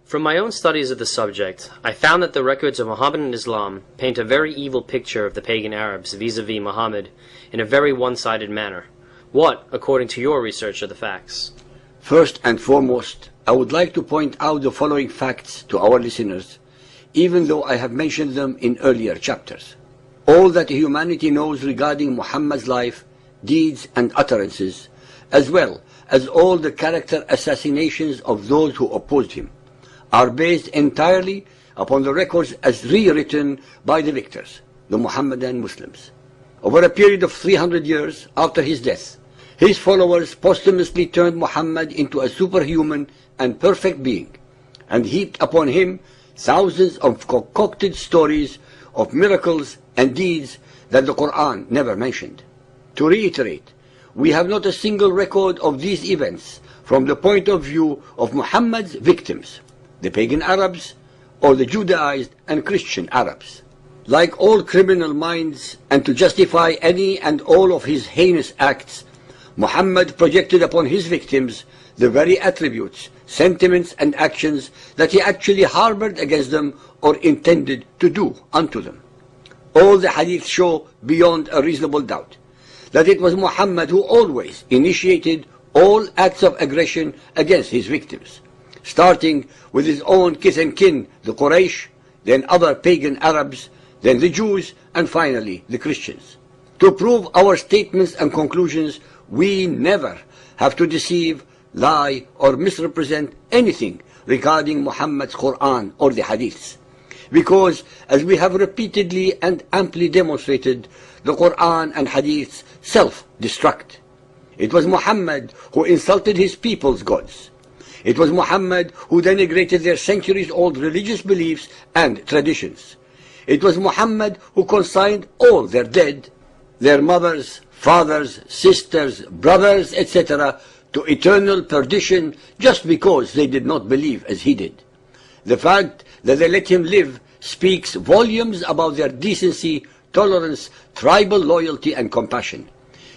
From my own studies of the subject, I found that the records of Mohammedan Islam paint a very evil picture of the pagan Arabs vis-a-vis Muhammad in a very one-sided manner. What, according to your research, are the facts? First and foremost, I would like to point out the following facts to our listeners, even though I have mentioned them in earlier chapters. All that humanity knows regarding Muhammad's life, deeds and utterances, as well as all the character assassinations of those who opposed him, are based entirely upon the records as rewritten by the victors, the Muhammadan Muslims. Over a period of 300 years after his death, his followers posthumously turned Muhammad into a superhuman and perfect being, and heaped upon him thousands of concocted stories of miracles and deeds that the Quran never mentioned. To reiterate, we have not a single record of these events from the point of view of Muhammad's victims, the pagan Arabs or the Judaized and Christian Arabs. Like all criminal minds, and to justify any and all of his heinous acts, Muhammad projected upon his victims the very attributes, sentiments and actions that he actually harbored against them or intended to do unto them. All the hadiths show beyond a reasonable doubt that it was Muhammad who always initiated all acts of aggression against his victims, starting with his own kith and kin, the Quraysh, then other pagan Arabs, then the Jews, and finally the Christians. To prove our statements and conclusions, we never have to deceive, lie, or misrepresent anything regarding Muhammad's Quran or the Hadiths, because, as we have repeatedly and amply demonstrated, the Quran and Hadiths self-destruct. It was Muhammad who insulted his people's gods. It was Muhammad who denigrated their centuries-old religious beliefs and traditions. It was Muhammad who consigned all their dead, their mothers, fathers, sisters, brothers, etc., to eternal perdition just because they did not believe as he did. The fact that they let him live speaks volumes about their decency, tolerance, tribal loyalty and compassion.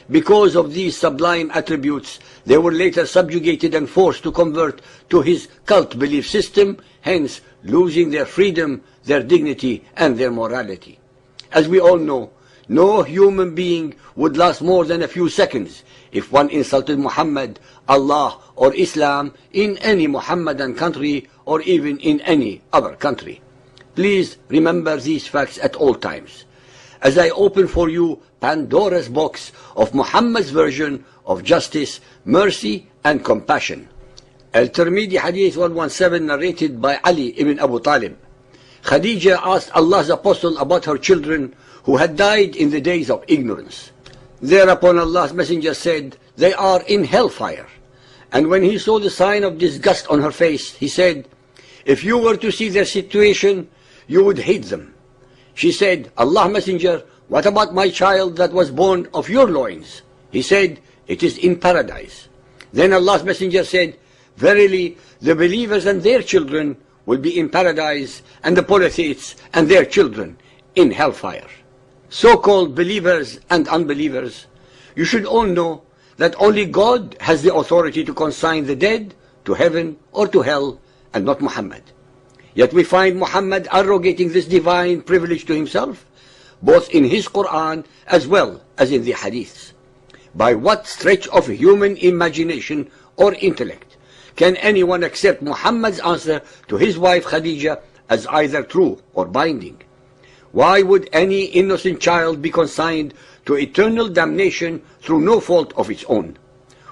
Because of these sublime attributes, they were later subjugated and forced to convert to his cult belief system, hence losing their freedom, their dignity and their morality. As we all know, no human being would last more than a few seconds if one insulted Muhammad, Allah or Islam in any Muhammadan country or even in any other country. Please remember these facts at all times, as I open for you Pandora's box of Muhammad's version of justice, mercy and compassion. Al-Tirmidhi Hadith 117, narrated by Ali ibn Abu Talib. Khadija asked Allah's apostle about her children who had died in the days of ignorance. Thereupon Allah's messenger said, "They are in hellfire." And when he saw the sign of disgust on her face, he said, "If you were to see their situation, you would hate them." She said, "Allah messenger, what about my child that was born of your loins?" He said, "It is in paradise." Then Allah's messenger said, "Verily, the believers and their children will be in paradise, and the polytheists and their children in hellfire." So-called believers and unbelievers, you should all know that only God has the authority to consign the dead to heaven or to hell, and not Muhammad. Yet we find Muhammad arrogating this divine privilege to himself, both in his Quran as well as in the Hadiths. By what stretch of human imagination or intellect can anyone accept Muhammad's answer to his wife Khadija as either true or binding? Why would any innocent child be consigned to eternal damnation through no fault of its own?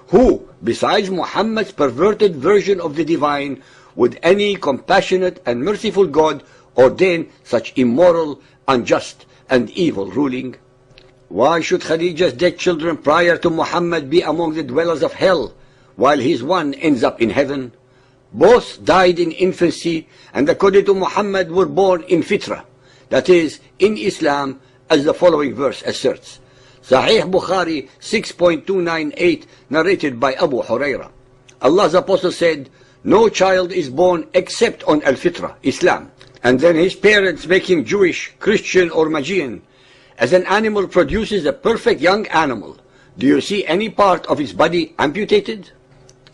Who, besides Muhammad's perverted version of the divine, would any compassionate and merciful God ordain such immoral, unjust, and evil ruling? Why should Khadija's dead children prior to Muhammad be among the dwellers of hell, while his one ends up in heaven? Both died in infancy, and according to Muhammad were born in fitra, that is, in Islam, as the following verse asserts. Sahih Bukhari 6.298, narrated by Abu Huraira. Allah's apostle said, "No child is born except on al-fitra, Islam, and then his parents make him Jewish, Christian or Magian. As an animal produces a perfect young animal, do you see any part of its body amputated?"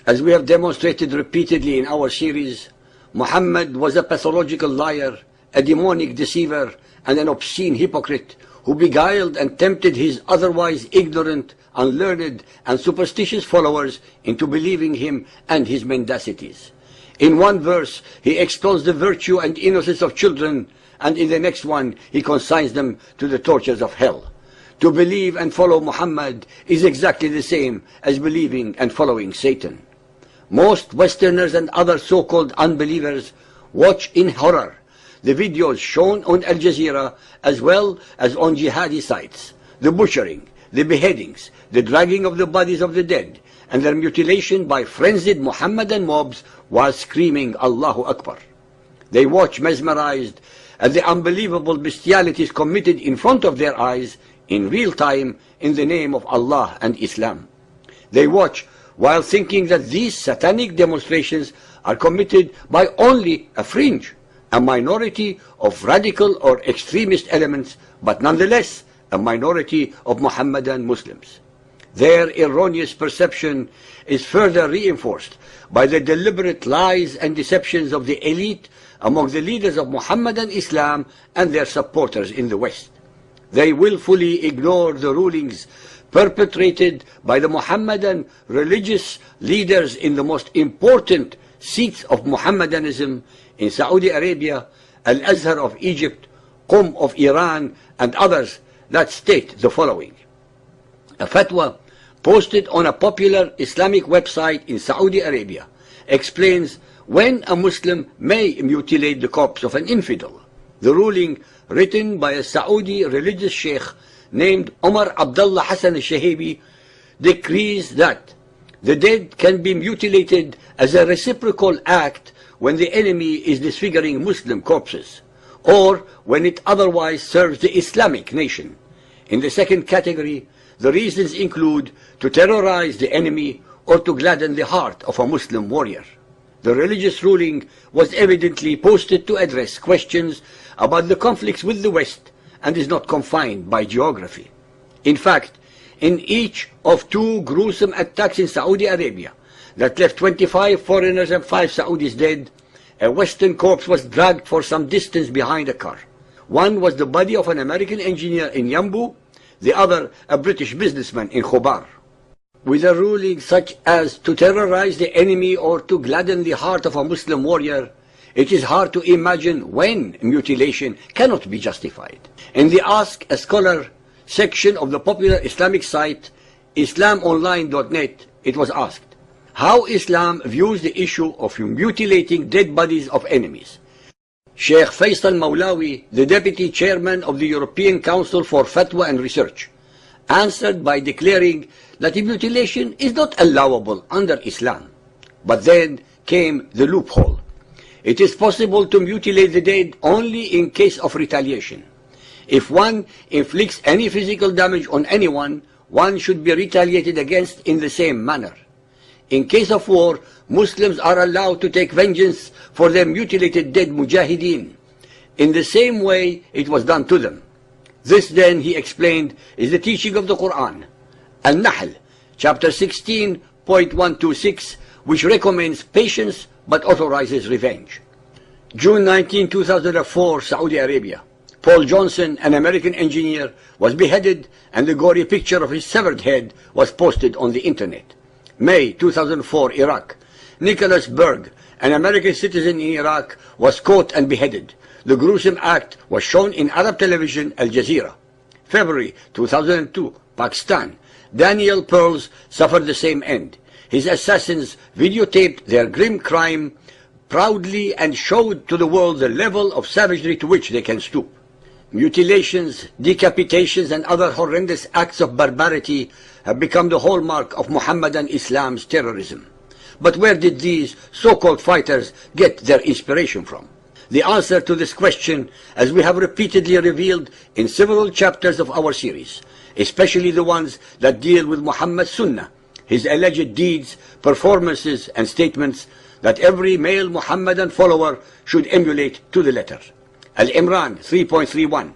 As we have demonstrated repeatedly in our series, Muhammad was a pathological liar, a demonic deceiver, and an obscene hypocrite who beguiled and tempted his otherwise ignorant, unlearned, and superstitious followers into believing him and his mendacities. In one verse, he extols the virtue and innocence of children, and in the next one, he consigns them to the tortures of hell. To believe and follow Muhammad is exactly the same as believing and following Satan. Most Westerners and other so-called unbelievers watch in horror the videos shown on Al Jazeera as well as on jihadi sites, the butchering, the beheadings, the dragging of the bodies of the dead, and their mutilation by frenzied Mohammedan mobs while screaming Allahu Akbar. They watch mesmerized at the unbelievable bestialities committed in front of their eyes in real time in the name of Allah and Islam. They watch while thinking that these satanic demonstrations are committed by only a fringe, a minority of radical or extremist elements, but nonetheless a minority of Mohammedan Muslims. Their erroneous perception is further reinforced by the deliberate lies and deceptions of the elite among the leaders of Mohammedan Islam and their supporters in the West. They willfully ignore the rulings perpetrated by the Mohammedan religious leaders in the most important seats of Mohammedanism in Saudi Arabia, Al-Azhar of Egypt, Qum of Iran, and others that state the following. A fatwa posted on a popular Islamic website in Saudi Arabia explains when a Muslim may mutilate the corpse of an infidel. The ruling, written by a Saudi religious sheikh named Omar Abdullah Hassan al-Shahibi, decrees that the dead can be mutilated as a reciprocal act when the enemy is disfiguring Muslim corpses, or when it otherwise serves the Islamic nation. In the second category, the reasons include to terrorize the enemy or to gladden the heart of a Muslim warrior. The religious ruling was evidently posted to address questions about the conflicts with the West and is not confined by geography. In fact, in each of two gruesome attacks in Saudi Arabia that left 25 foreigners and 5 Saudis dead, a Western corpse was dragged for some distance behind a car. One was the body of an American engineer in Yambu, the other a British businessman in Khobar. With a ruling such as to terrorize the enemy or to gladden the heart of a Muslim warrior, it is hard to imagine when mutilation cannot be justified. In the Ask a Scholar section of the popular Islamic site islamonline.net, it was asked how Islam views the issue of mutilating dead bodies of enemies. Sheikh Faisal Mawlawi, the deputy chairman of the European Council for Fatwa and Research, answered by declaring that mutilation is not allowable under Islam. But then came the loophole. It is possible to mutilate the dead only in case of retaliation. If one inflicts any physical damage on anyone, one should be retaliated against in the same manner. In case of war, Muslims are allowed to take vengeance for their mutilated dead mujahideen, in the same way it was done to them. This then, he explained, is the teaching of the Quran. Al-Nahl, chapter 16.126, which recommends patience but authorizes revenge. June 19, 2004, Saudi Arabia. Paul Johnson, an American engineer, was beheaded and the gory picture of his severed head was posted on the internet. May 2004, Iraq. Nicholas Berg, an American citizen in Iraq, was caught and beheaded. The gruesome act was shown in Arab television Al Jazeera. February 2002, Pakistan. Daniel Pearls suffered the same end. His assassins videotaped their grim crime proudly and showed to the world the level of savagery to which they can stoop. Mutilations, decapitations, and other horrendous acts of barbarity have become the hallmark of Mohammedan Islam's terrorism. But where did these so-called fighters get their inspiration from? The answer to this question, as we have repeatedly revealed in several chapters of our series, especially the ones that deal with Muhammad's Sunnah, his alleged deeds, performances, and statements that every male Muhammadan follower should emulate to the letter. Al-Imran 3.31.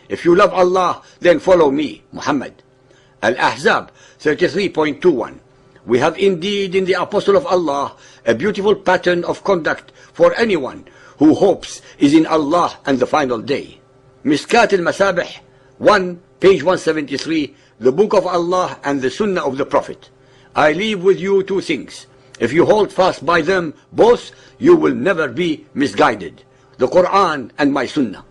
If you love Allah, then follow me, Muhammad. Al-Ahzab 33.21. We have indeed in the Apostle of Allah a beautiful pattern of conduct for anyone who hopes is in Allah and the final day. Miskat al-Masabih 1, page 173, the Book of Allah and the Sunnah of the Prophet. I leave with you two things. If you hold fast by them both, you will never be misguided. The Quran and my Sunnah.